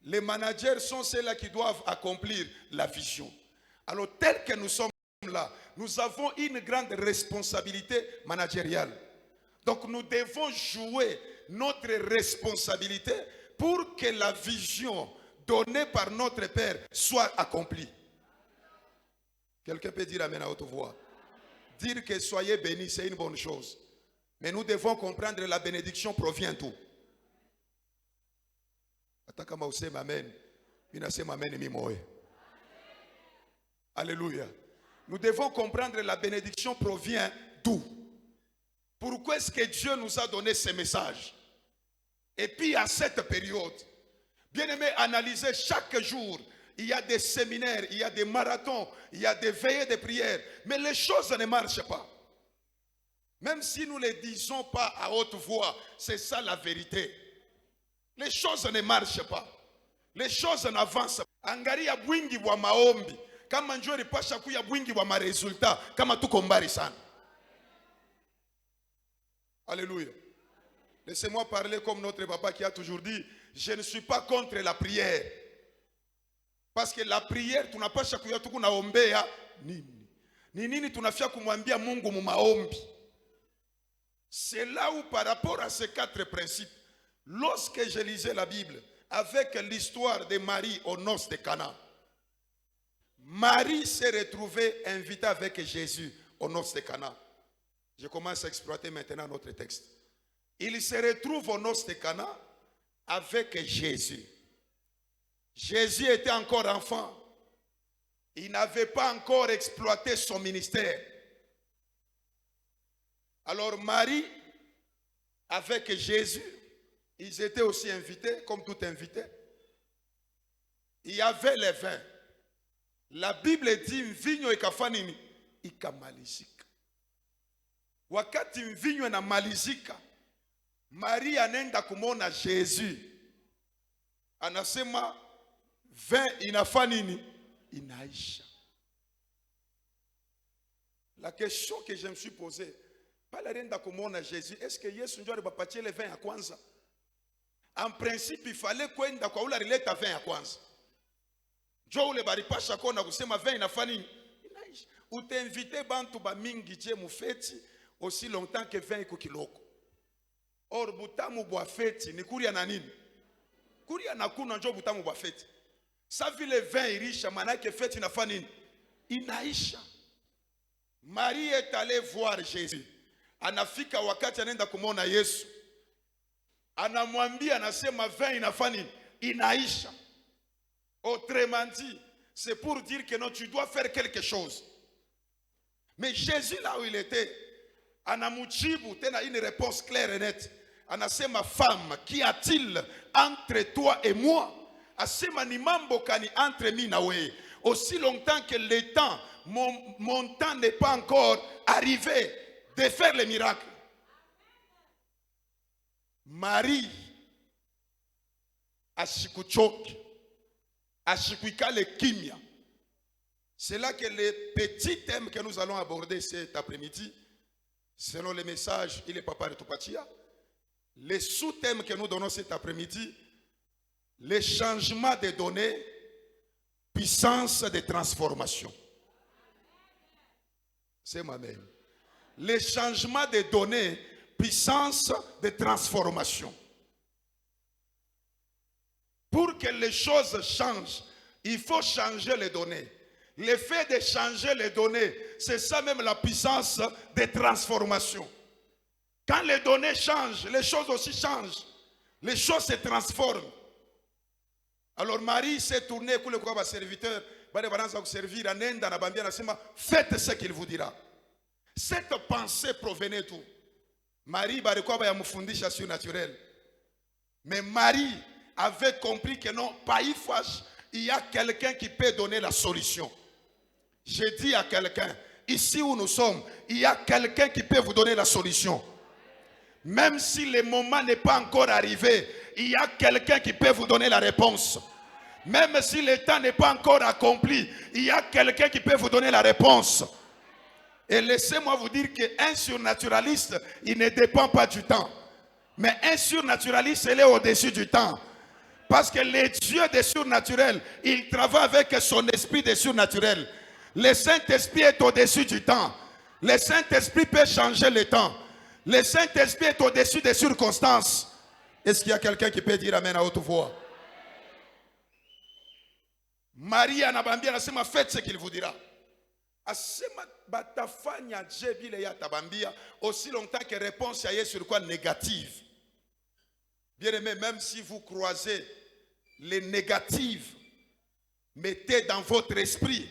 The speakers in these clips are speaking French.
Les managers sont ceux-là qui doivent accomplir la vision. Alors, tel que nous sommes là, nous avons une grande responsabilité managériale. Donc, nous devons jouer notre responsabilité pour que la vision donnée par notre Père soit accomplie. Quelqu'un peut dire amen à haute voix. Dire que soyez bénis, c'est une bonne chose. Mais nous devons comprendre que la bénédiction provient d'où? Alléluia. Nous devons comprendre que la bénédiction provient d'où? Pourquoi est-ce que Dieu nous a donné ce message? Et puis à cette période, bien aimé, analysez chaque jour. Il y a des séminaires, il y a des marathons, il y a des veillées de prière. Mais les choses ne marchent pas. Même si nous ne les disons pas à haute voix, c'est ça la vérité. Les choses ne marchent pas. Les choses n'avancent pas. Angalia bwingi wa maombi. Kama njoo ripasha kuya bwingi wa maresultat. Kama tuko mbali sana. Alléluia. Laissez-moi parler comme notre papa qui a toujours dit, je ne suis pas contre la prière. Parce que la prière, tunapasha kuya tuku naombea nini? Ni nini tunafia kumwambia Mungu mu maombi? C'est là où par rapport à ces 4 principes, lorsque je lisais la Bible avec l'histoire de Marie aux noces de Cana, Marie s'est retrouvée invitée avec Jésus aux noces de Cana. Je commence à exploiter maintenant notre texte. Il se retrouve aux noces de Cana avec Jésus. Jésus était encore enfant. Il n'avait pas encore exploité son ministère. Alors Marie, avec Jésus, ils étaient aussi invités, comme tout invité. Il y avait le vin. La Bible dit, mvinyo ikafanini, ikamalizika. Wakati mvinyo na malizika, Marie anenda kumona Jésus. Anasema, vin inafanini, inaisha. La question que je me suis posée, pale renda kumona Jésus, est-ce que Yesu ndio alibapatie le vin ya kwanza? En principe, il fallait kwenda kwa ule alileta vin ya kwanza. Njo ule baripasha kona kusema vin inafanini, inaisha. Utainvite bantu ba mingi je mufeti aussi longtemps que vin iko kiloko. Or butamu bwa feti ni kuria na nini? Kuria na kuna njo butamu bwa feti. Sa vile vin irisha manake feti inafanini, inaisha. Marie est allée voir Jésus. Anafika wakati anaenda kumona Yesu. Anamwambia, anasema vin inafani inaisha. Autrement dit, c'est pour dire que non, tu dois faire quelque chose. Mais Jésus là où il était, anamujibu tena une réponse claire et nette. Anasema, femme, qu'y a-t-il entre toi et moi? Asema ni mambo kani entre mi na wewe. Aussi longtemps que le temps, mon temps n'est pas encore arrivé de faire les miracles. Marie, ashikuchoki, ashikuikale kimia. C'est là que les petits thèmes que nous allons aborder cet après-midi, selon les messages, il est papa de Tupatia, les sous-thèmes que nous donnons cet après-midi, les changements de données, puissance de transformation. C'est moi-même. Les changements de données, puissance de transformation. Pour que les choses changent, il faut changer les données. Le fait de changer les données, c'est ça même la puissance de transformation. Quand les données changent, les choses aussi changent. Les choses se transforment. Alors Marie s'est tournée pour le quoi serviteur, servir faites ce qu'il vous dira. Cette pensée provenait d'où? Marie mufundisha surnaturel. Mais Marie avait compris que non, pas une fois, il y a quelqu'un qui peut donner la solution. Je dis à quelqu'un, ici où nous sommes, il y a quelqu'un qui peut vous donner la solution. Même si le moment n'est pas encore arrivé, il y a quelqu'un qui peut vous donner la réponse. Même si le temps n'est pas encore accompli, il y a quelqu'un qui peut vous donner la réponse. Et laissez-moi vous dire qu'un surnaturaliste, il ne dépend pas du temps. Mais un surnaturaliste, il est au-dessus du temps. Parce que les dieux des surnaturels, il travaille avec son esprit des surnaturels. Le Saint-Esprit est au-dessus du temps. Le Saint-Esprit peut changer le temps. Le Saint-Esprit est au-dessus des circonstances. Est-ce qu'il y a quelqu'un qui peut dire amen à haute voix? Marie anabambia anasema faites ce qu'il vous dira. Asema batafanya je bile ya tabambia aussi longtemps que réponse ya sur quoi négative. Bien aimé, même si vous croisez les négatives, mettez dans votre esprit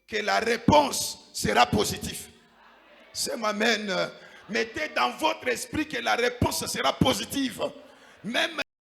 que la réponse sera positive. C'est m'amène. Mettez dans votre esprit que la réponse sera positive. Même